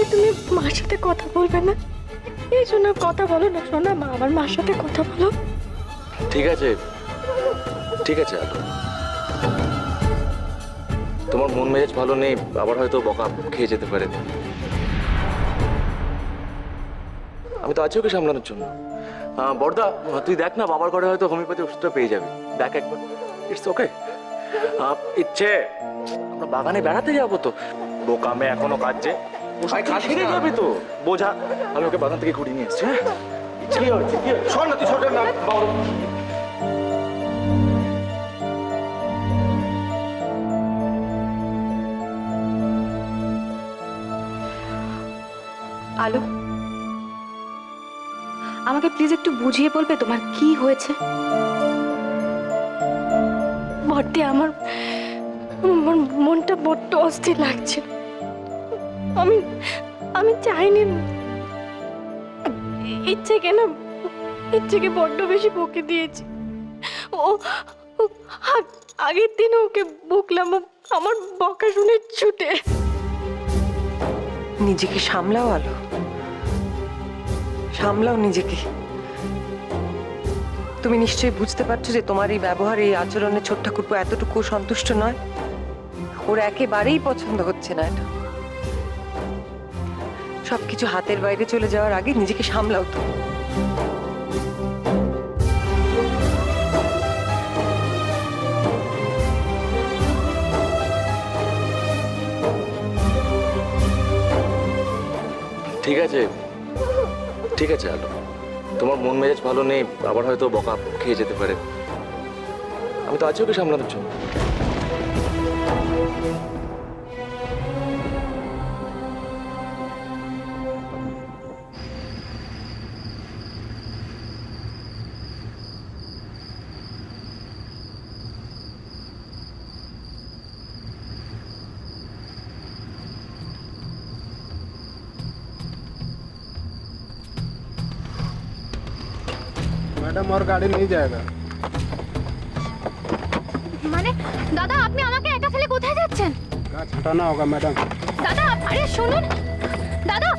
তুমি মার সাথে কথা বলবে না? এই জন্য কথা বলো না সোনা, মা আমার মার সাথে কথা বলো। ঠিক আছে ঠিক আছে আলো, তোমার মন মেজাজ ভালো নেই, আবার হয়তো বকা খেয়ে যেতে পারে। আমি তো আছি ওকে সামলানোর জন্য। বড়দা, তুই দেখ না, বাবার ঘরে হয়তো হোমিওপ্যাথি ওষুধটা পেয়ে যাবে, দেখ একবার। It's okay. ইচ্ছে আমরা বাগানে বেড়াতে যাবো তো, বোকামে এখনো কাজে ছেড়ে যাবে তো বোঝা। আমি ওকে বাগান থেকে ঘুরিয়ে নিয়ে এসছি। হ্যাঁ কি হচ্ছে কি হচ্ছে? শোন না তুই, ছোট না বাবা। আলো, আমাকে প্লিজ একটু বুঝিয়ে বলবে তোমার কি হয়েছে? বড়দি, আমার আমার মনটা বড্ড অস্থির লাগছে। আমি আমি চাইনি, ইচ্ছেকে বড্ড বেশি বকে দিয়েছি। ও আগের দিন ওকে বকলাম, আমার বকা শুনে ছুটে। নিজেকে সামলাও আলো, সামলাও নিজেকে। তুমি নিশ্চয়ই বুঝতে পারছো যে তোমার এই ব্যবহার, এই আচরণে ছোট্ট ঠাকুরপো এতটুকু সন্তুষ্ট নয়। ওর একেবারেই পছন্দ হচ্ছে না এটা। সবকিছু হাতের বাইরে চলে যাওয়ার আগে নিজেকে সামলাও তো। ঠিক আছে ঠিক আছে আলো, তোমার মন মেজাজ ভালো নেই, আবার হয়তো বকা খেয়ে যেতে পারে। আমি তো আছি ওকে সামলানোর জন্য। मैडम और गाड़ी नहीं जाएगा। মানে দাদা, আপনি আমাকে একা ফেলে কোথায় যাচ্ছেন? गाछ हटाना होगा मैडम। দাদা, আরে শুনুন দাদা।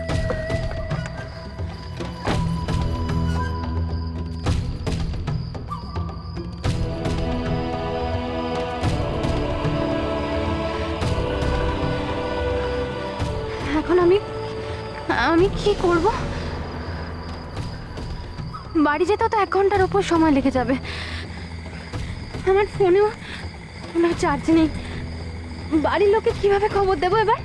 এখন আমি কি করব? বাড়ি যেতে তো 1 ঘন্টার উপর সময় লেগে যাবে। আমার ফোনেও কোনো চার্জ নেই। বাড়ির লোকে কিভাবে খবর দেবো এবার?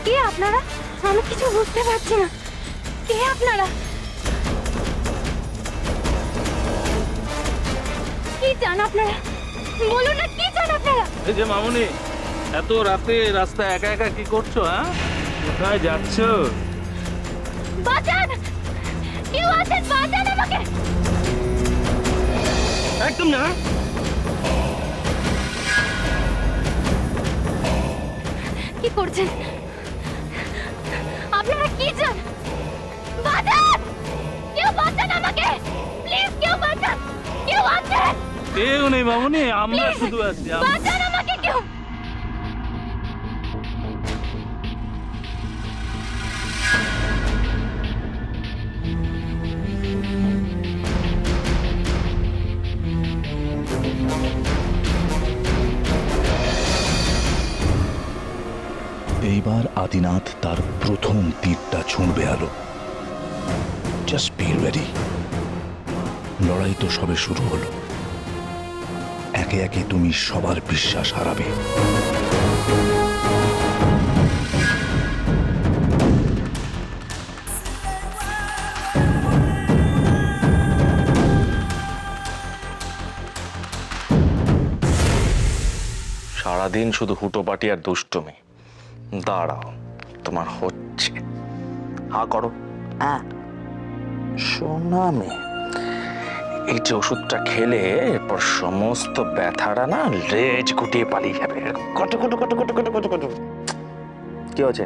কে আপনারা? আমি কিছু বুঝতে পারছি না। কে আপনারা? কি চান আপনারা? বলুন না, কি চান আপনারা? এই যে মামুনি, এত রাতে রাস্তা একা একা কি করছো? হ্যাঁ, কোথায় যাচ্ছ? বাঁচান! কেউ আছেন? বাঁচান আমাকে! একদম না। কি করছেন আপনারা? কি চান? বাঁচান! কেউ বাঁচান আমাকে! প্লিজ কেউ বাঁচান! কেউ আছেন? কেউ নেই মামুনি, আমরা শুধু আছি। বাঁচান আমাকে কেউ! এইবার আদিনাথ তার প্রথম তীরটা ছুঁড়বে আলো। Just be ready. লড়াই তো সবে শুরু হলো। একে একে তুমি সবার বিশ্বাস হারাবে। সারাদিন শুধু হুটোপাটি আর দুষ্টুমি। দাঁড়াও, তোমার হচ্ছে। হা করো। সোনা মেয়ে, এই যে ওষুধটা খেলে এরপর সমস্ত ব্যথাটা না লেজ গুটিয়ে পালিয়ে যাবে। কত কত কত কত কত কত কত কি হচ্ছে?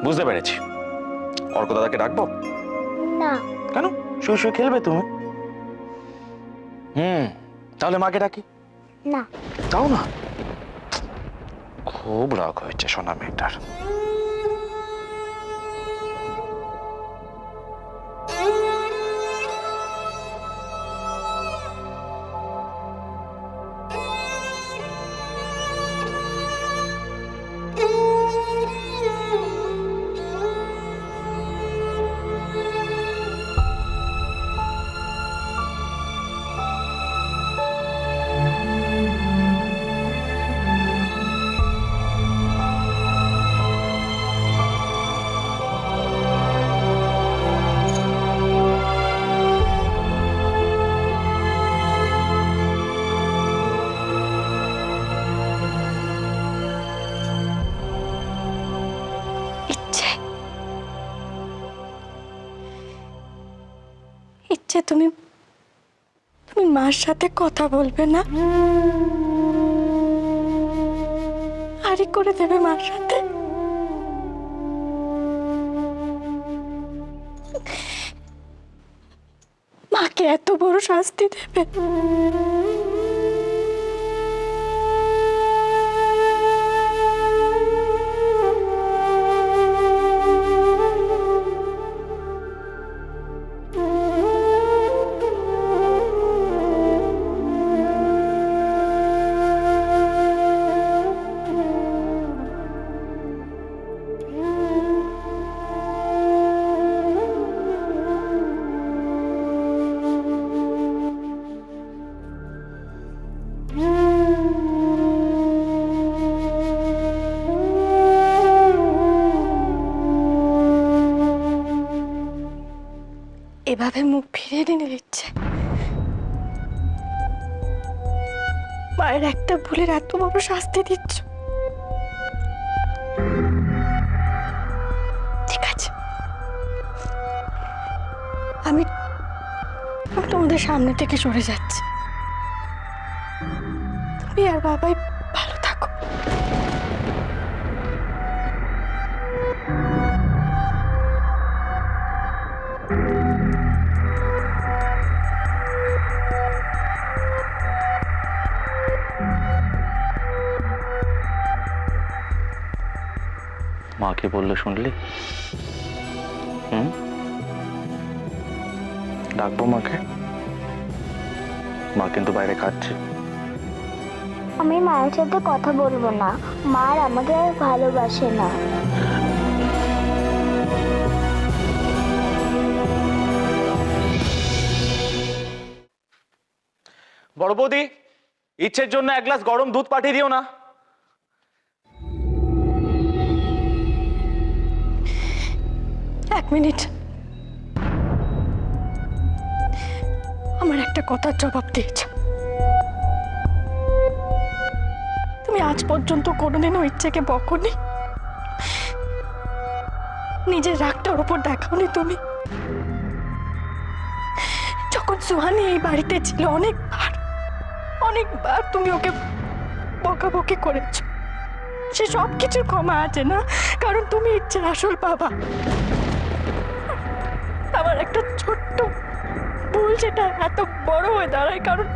বুঝতে পেরেছি। অর্ক দাদাকে ডাকবো? না। কেন? শুয়ে শুয়ে খেলবে তুমি? তাহলে মাকে ডাকি? না। তাও না? খুব রাগ হয়েছে সোনা মেয়েটার। ইচ্ছে তুমি মার সাথে কথা বলবে না? আরই করে দেবে মার সাথে? মাকে এত বড় শাস্তি দেবে? এভাবে মুখ ফিরিয়ে নিয়ে দিচ্ছে? মায়ের একটা ভুলের এত বড় শাস্তি দিচ্ছ? ঠিক আছে, আমি তোমাদের সামনে থেকে সরে যাচ্ছি। তুমি আর বাবাই ভালো থাকো। মা কি বললো শুনলি? ডাকবো মাকে? মা কিন্তু বাইরে খাচ্ছে। আমি মায়ের সাথে কথা বলবো না, মার আমাকে আর ভালোবাসে না। বড় বৌদি, ইচ্ছের জন্য এক গ্লাস গরম দুধ পাঠিয়ে দিও না। এক মিনিট, আমার একটা কথার জবাব দিয়েছ। তুমি আজ পর্যন্ত কোনোদিনও ইচ্ছেকে বকনি, নিজের রাগটা ওর উপর দেখাওনি। তুমি যখন সুহানি এই বাড়িতে ছিল অনেকবার তুমি ওকে বকাবকি করেছ। সে সব কিছুর ক্ষমা আছে না, কারণ তুমি ইচ্ছের আসল বাবা। আমার একটা ছোট্ট ভুল যেটা এত বড় হয়ে দাঁড়ায়, কারণ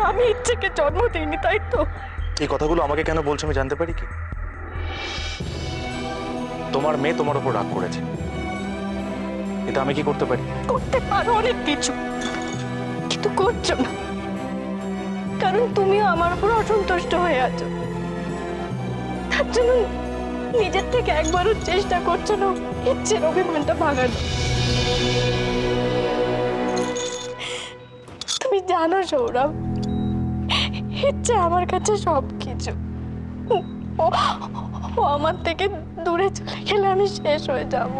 আমি ইচ্ছেকে জন্ম দিইনি, তাই তো? এই কথাগুলো আমাকে কেন বলছো আমি জানতে পারি কি? তোমার মেয়ে তোমার উপর রাগ করেছে, এটা আমি কি করতে পারি? করতে পারো অনেক কিছু, কিন্তু করছো না, কারণ তুমিও আমার উপর অসন্তুষ্ট হয়ে আছো। তার জন্য নিজের থেকে একবারও চেষ্টা করছো না ইচ্ছের অভিমানটা ভাঙানো। তুমি জানো সৌরভ, ইচ্ছে আমার কাছে সবকিছু। ও আমার থেকে দূরে চলে গেলে আমি শেষ হয়ে যাব।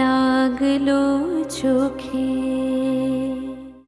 লাগলো চোখে